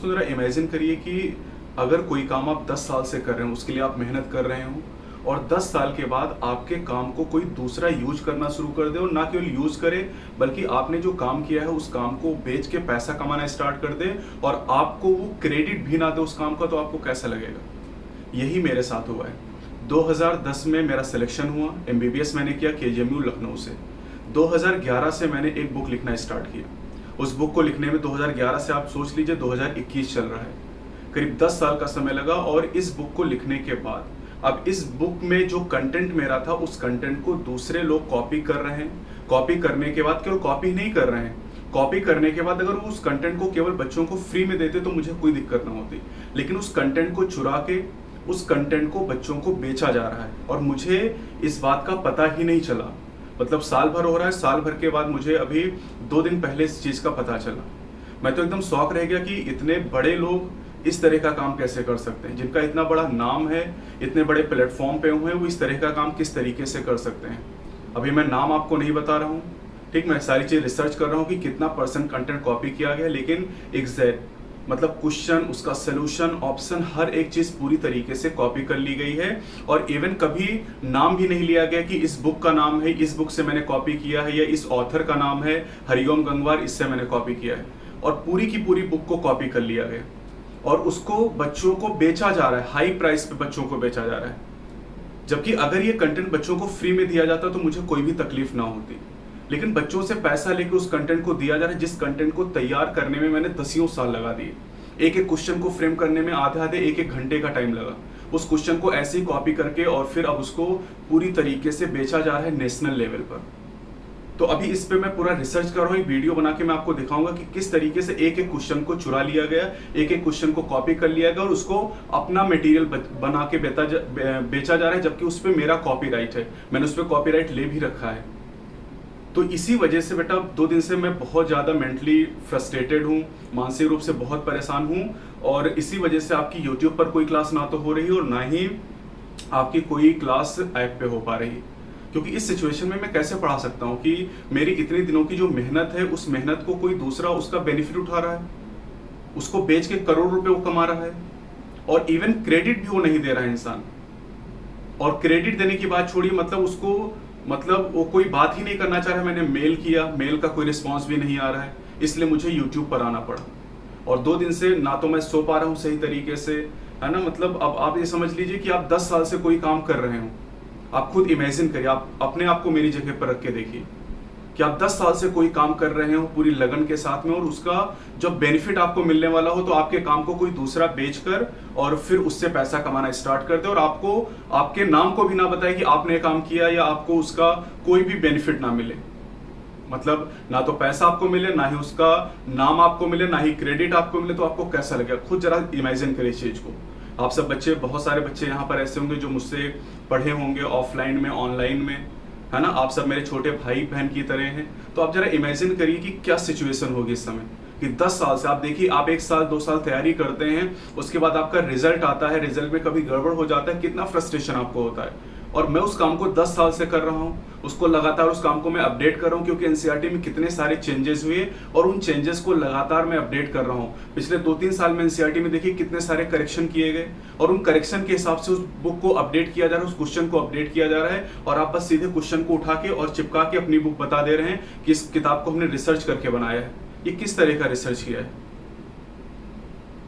तो ज़रा इमेजिन करिए कि अगर कोई काम आप 10 साल से कर रहे हो, उसके लिए आप मेहनत कर रहे हो और 10 साल के बाद आपके काम को कोई दूसरा यूज करना शुरू कर दे और ना केवल यूज करे बल्कि आपने जो काम किया है उस काम को बेच के पैसा कमाना स्टार्ट कर दे और आपको वो क्रेडिट भी ना दे उस काम का, तो आपको कैसा लगेगा? यही मेरे साथ हुआ है। 2010 में मेरा सिलेक्शन हुआ, एमबीबीएस मैंने किया केजीएमयू लखनऊ से। 2011 से मैंने एक बुक लिखना स्टार्ट किया। उस बुक को लिखने में 2011 से आप सोच लीजिए 2021 चल रहा है, करीब 10 साल का समय लगा। और इस बुक को लिखने के बाद अब इस बुक में जो कंटेंट मेरा था उस कंटेंट को दूसरे लोग कॉपी कर रहे हैं। कॉपी करने के बाद केवल कॉपी नहीं कर रहे हैं, कॉपी करने के बाद अगर वो उस कंटेंट को केवल बच्चों को फ्री में देते तो मुझे कोई दिक्कत ना होती, लेकिन उस कंटेंट को चुरा के उस कंटेंट को बच्चों को बेचा जा रहा है और मुझे इस बात का पता ही नहीं चला। मतलब साल भर हो रहा है, साल भर के बाद मुझे अभी 2 दिन पहले इस चीज का पता चला। मैं तो एकदम शॉक रह गया कि इतने बड़े लोग इस तरह का काम कैसे कर सकते हैं, जिनका इतना बड़ा नाम है, इतने बड़े प्लेटफॉर्म पे हुए हैं, वो इस तरह का काम किस तरीके से कर सकते हैं। अभी मैं नाम आपको नहीं बता रहा हूँ, ठीक, मैं सारी चीज रिसर्च कर रहा हूँ कि कितना % कंटेंट कॉपी किया गया, लेकिन एग्जैक्ट मतलब क्वेश्चन, उसका सोल्यूशन, ऑप्शन, हर एक चीज पूरी तरीके से कॉपी कर ली गई है। और इवन कभी नाम भी नहीं लिया गया कि इस बुक का नाम है, इस बुक से मैंने कॉपी किया है, या इस ऑथर का नाम है हरिओम गंगवार, इससे मैंने कॉपी किया है। और पूरी की पूरी बुक को कॉपी कर लिया गया और उसको बच्चों को बेचा जा रहा है, हाई प्राइस पे बच्चों को बेचा जा रहा है। जबकि अगर ये कंटेंट बच्चों को फ्री में दिया जाता तो मुझे कोई भी तकलीफ ना होती, लेकिन बच्चों से पैसा लेकर उस कंटेंट को दिया जा रहा है, जिस कंटेंट को तैयार करने में मैंने 10 साल लगा दिए। एक एक क्वेश्चन को फ्रेम करने में आधे एक एक घंटे का टाइम लगा। उस क्वेश्चन को ऐसे ही कॉपी करके और फिर अब उसको पूरी तरीके से बेचा जा रहा है नेशनल लेवल पर। तो अभी इस पे मैं पूरा रिसर्च कर रहा हूँ, एक वीडियो बना के मैं आपको दिखाऊंगा कि किस तरीके से एक एक क्वेश्चन को चुरा लिया गया, एक एक क्वेश्चन को कॉपी कर लिया गया और उसको अपना मटेरियल बना के बेचा जा रहा है, जबकि उस पर मेरा कॉपीराइट है, मैंने उस पर कॉपीराइट ले भी रखा है। तो इसी वजह से बेटा 2 दिन से मैं बहुत ज़्यादा मेंटली फ्रस्ट्रेटेड हूँ, मानसिक रूप से बहुत परेशान हूँ। और इसी वजह से आपकी यूट्यूब पर कोई क्लास ना तो हो रही और ना ही आपकी कोई क्लास ऐप पे हो पा रही, क्योंकि इस सिचुएशन में मैं कैसे पढ़ा सकता हूँ कि मेरी इतने दिनों की जो मेहनत है उस मेहनत को कोई दूसरा उसका बेनिफिट उठा रहा है, उसको बेच के करोड़ रुपए वो कमा रहा है और इवन क्रेडिट भी वो नहीं दे रहा है इंसान। और क्रेडिट देने की बात छोड़िए, मतलब वो कोई बात ही नहीं करना चाह रहा है। मैंने मेल किया, मेल का कोई रिस्पांस भी नहीं आ रहा है, इसलिए मुझे यूट्यूब पर आना पड़ा। और 2 दिन से ना तो मैं सो पा रहा हूँ सही तरीके से, है ना। मतलब अब आप ये समझ लीजिए कि आप 10 साल से कोई काम कर रहे हो। आप खुद इमेजिन करिए, आप अपने आप को मेरी जगह पर रख के देखिए कि आप 10 साल से कोई काम कर रहे हो पूरी लगन के साथ में, और उसका जब बेनिफिट आपको मिलने वाला हो तो आपके काम को कोई दूसरा बेचकर और फिर उससे पैसा कमाना स्टार्ट कर दे और आपको आपके नाम को भी ना बताए कि आपने काम किया, या आपको उसका कोई भी बेनिफिट ना मिले। मतलब ना तो पैसा आपको मिले, ना ही उसका नाम आपको मिले, ना ही क्रेडिट आपको मिले, तो आपको कैसा लगेगा? खुद जरा इमेजिन करिए इस चीज को। आप सब बच्चे, बहुत सारे बच्चे यहाँ पर ऐसे होंगे जो मुझसे पढ़े होंगे ऑफलाइन में, ऑनलाइन में, है ना। आप सब मेरे छोटे भाई बहन की तरह हैं। तो आप जरा इमेजिन करिए कि क्या सिचुएशन होगी इस समय कि 10 साल से आप देखिए, आप 1 साल 2 साल तैयारी करते हैं, उसके बाद आपका रिजल्ट आता है, रिजल्ट में कभी गड़बड़ हो जाता है, कितना फ्रस्ट्रेशन आपको होता है। और मैं उस काम को 10 साल से कर रहा हूँ, उसको लगातार उस काम को मैं अपडेट कर रहा हूँ, क्योंकि एनसीईआरटी में कितने सारे चेंजेस हुए और उन चेंजेस को लगातार मैं अपडेट कर रहा हूँ। पिछले 2-3 साल में एनसीईआरटी में देखिए कितने सारे करेक्शन किए गए और उन करेक्शन के हिसाब से उस बुक को अपडेट किया जा रहा है, उस क्वेश्चन को अपडेट किया जा रहा है। और आप बस सीधे क्वेश्चन को उठा के और चिपका के अपनी बुक बता दे रहे हैं कि इस किताब को हमने रिसर्च करके बनाया है। ये किस तरह का रिसर्च किया है?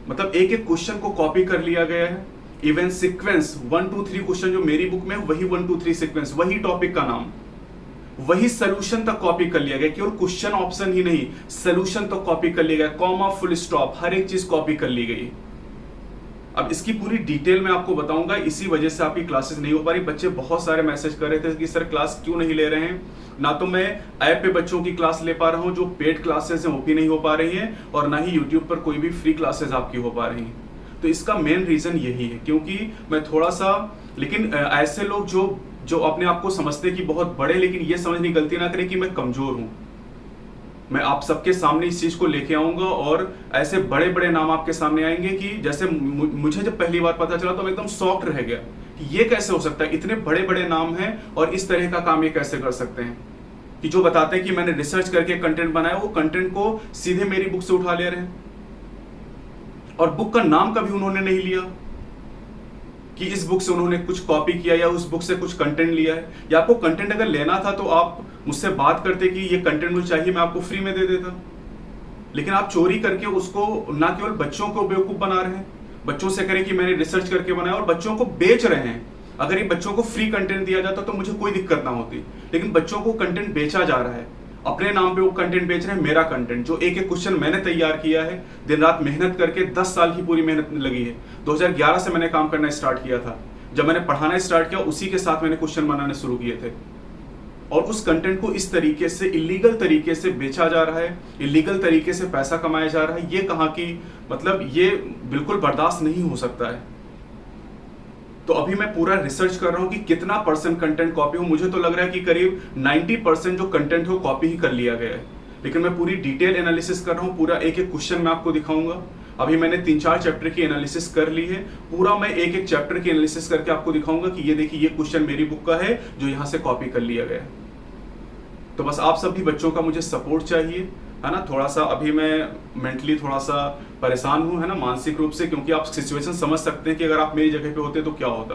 मतलब एक एक क्वेश्चन को कॉपी कर लिया गया है। इवन सीक्वेंस 1 2 3 क्वेश्चन जो मेरी बुक में वही 1 2 3 सीक्वेंस, वही टॉपिक का नाम, वही सोल्यूशन तक कॉपी कर लिया गया। केवल क्वेश्चन ऑप्शन ही नहीं, सोल्यूशन तक कॉपी कर लिया गया, कॉमा, फुल स्टॉप, हर एक चीज कॉपी कर ली गई। अब इसकी पूरी डिटेल में आपको बताऊंगा। इसी वजह से आपकी क्लासेस नहीं हो पा रही। बच्चे बहुत सारे मैसेज कर रहे थे कि सर क्लास क्यों नहीं ले रहे हैं। ना तो मैं ऐप पे बच्चों की क्लास ले पा रहा हूं, जो पेड क्लासेस हैं वो भी नहीं हो पा रही हैं, और ना ही यूट्यूब पर कोई भी फ्री क्लासेस आपकी हो पा रही हैं। तो इसका मेन रीजन यही है, क्योंकि मैं थोड़ा सा, लेकिन ऐसे लोग जो अपने आप को समझते कि बहुत बड़े, लेकिन ये समझने की गलती ना करें कि मैं कमजोर हूं। मैं आप सबके सामने इस चीज को लेके आऊंगा और ऐसे बड़े बड़े नाम आपके सामने आएंगे कि जैसे मुझे जब पहली बार पता चला तो मैं एकदम शॉक्ड रह गया कि ये कैसे हो सकता है, इतने बड़े बड़े नाम हैं और इस तरह का काम ये कैसे कर सकते हैं, कि जो बताते हैं कि मैंने रिसर्च करके कंटेंट बनाया, वो कंटेंट को सीधे मेरी बुक से उठा ले रहे हैं। और बुक का नाम कभी उन्होंने नहीं लिया कि इस बुक से उन्होंने कुछ कॉपी किया या उस बुक से कुछ कंटेंट लिया है। या आपको कंटेंट अगर लेना था तो आप मुझसे बात करते कि ये कंटेंट मुझे चाहिए, मैं आपको फ्री में दे देता। लेकिन आप चोरी करके उसको ना केवल बच्चों को बेवकूफ बना रहे हैं, बच्चों से करें कि मैंने रिसर्च करके बनाया, और बच्चों को बेच रहे हैं। अगर ये बच्चों को फ्री कंटेंट दिया जाता तो मुझे कोई दिक्कत ना होती, लेकिन बच्चों को कंटेंट बेचा जा रहा है, अपने नाम पे वो कंटेंट बेच रहे हैं। मेरा कंटेंट जो एक एक क्वेश्चन मैंने तैयार किया है, दिन रात मेहनत करके 10 साल की पूरी मेहनत लगी है। 2011 से मैंने काम करना स्टार्ट किया था, जब मैंने पढ़ाना स्टार्ट किया उसी के साथ मैंने क्वेश्चन बनाने शुरू किए थे। और उस कंटेंट को इस तरीके से इलीगल तरीके से बेचा जा रहा है, इलीगल तरीके से पैसा कमाया जा रहा है, ये कहाँ की मतलब ये बिल्कुल बर्दाश्त नहीं हो सकता है। तो अभी मैं पूरा रिसर्च कर रहा हूं कि कितना परसेंट कंटेंट कॉपी हो। मुझे तो लग रहा है कि करीब 90% जो कंटेंट है वो कॉपी ही कर लिया गया है, लेकिन मैं पूरी डिटेल एनालिसिस कर रहा हूं। पूरा एक एक क्वेश्चन मैं आपको दिखाऊंगा। अभी मैंने 3-4 चैप्टर की एनालिसिस कर ली है, पूरा मैं एक एक चैप्टर की एनालिसिस करके आपको दिखाऊंगा कि ये देखिए ये क्वेश्चन मेरी बुक का है जो यहाँ से कॉपी कर लिया गया है। तो बस आप सभी बच्चों का मुझे सपोर्ट चाहिए, है ना। थोड़ा सा अभी मैं मेंटली थोड़ा सा परेशान हूँ, है ना, मानसिक रूप से, क्योंकि आप सिचुएशन समझ सकते हैं कि अगर आप मेरी जगह पे होते तो क्या होता।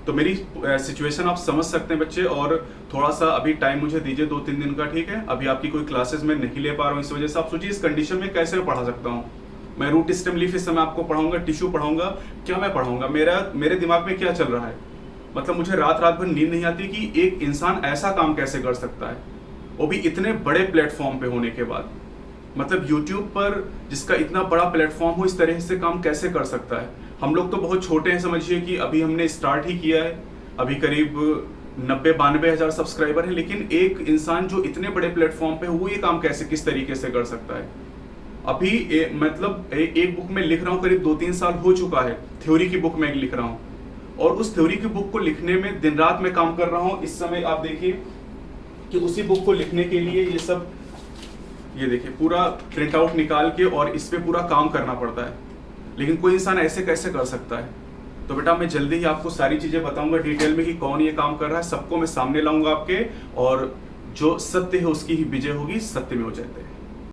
तो मेरी सिचुएशन आप समझ सकते हैं बच्चे, और थोड़ा सा अभी टाइम मुझे दीजिए 2-3 दिन का, ठीक है। अभी आपकी कोई क्लासेस में नहीं ले पा रहा हूँ, इस वजह से आप सोचिए इस कंडीशन में कैसे मैं पढ़ा सकता हूँ। मैं रूट स्टेम लीफ इस समय आपको पढ़ाऊंगा, टिश्यू पढ़ाऊंगा, क्या मैं पढ़ाऊंगा, मेरे दिमाग में क्या चल रहा है। मतलब मुझे रात रात भर नींद नहीं आती कि एक इंसान ऐसा काम कैसे कर सकता है, वो भी इतने बड़े प्लेटफॉर्म पे होने के बाद। मतलब YouTube पर जिसका इतना बड़ा प्लेटफॉर्म हो, इस तरह से काम कैसे कर सकता है। हम लोग तो बहुत छोटे हैं, समझिए कि अभी हमने स्टार्ट ही किया है, अभी करीब 90-92 हज़ार सब्सक्राइबर हैं, लेकिन एक इंसान जो इतने बड़े प्लेटफॉर्म पे वो ये काम कैसे किस तरीके से कर सकता है। अभी एक बुक में लिख रहा हूँ, करीब 2-3 साल हो चुका है, थ्योरी की बुक में लिख रहा हूँ, और उस थ्योरी की बुक को लिखने में दिन रात में काम कर रहा हूँ। इस समय आप देखिए कि उसी बुक को लिखने के लिए ये सब, ये देखिए पूरा प्रिंट आउट निकाल के और इस पे पूरा काम करना पड़ता है, लेकिन कोई इंसान ऐसे कैसे कर सकता है। तो बेटा मैं जल्दी ही आपको सारी चीजें बताऊंगा डिटेल में कि कौन ये काम कर रहा है, सबको मैं सामने लाऊंगा आपके, और जो सत्य है उसकी ही विजय होगी, सत्य में हो जाते हैं।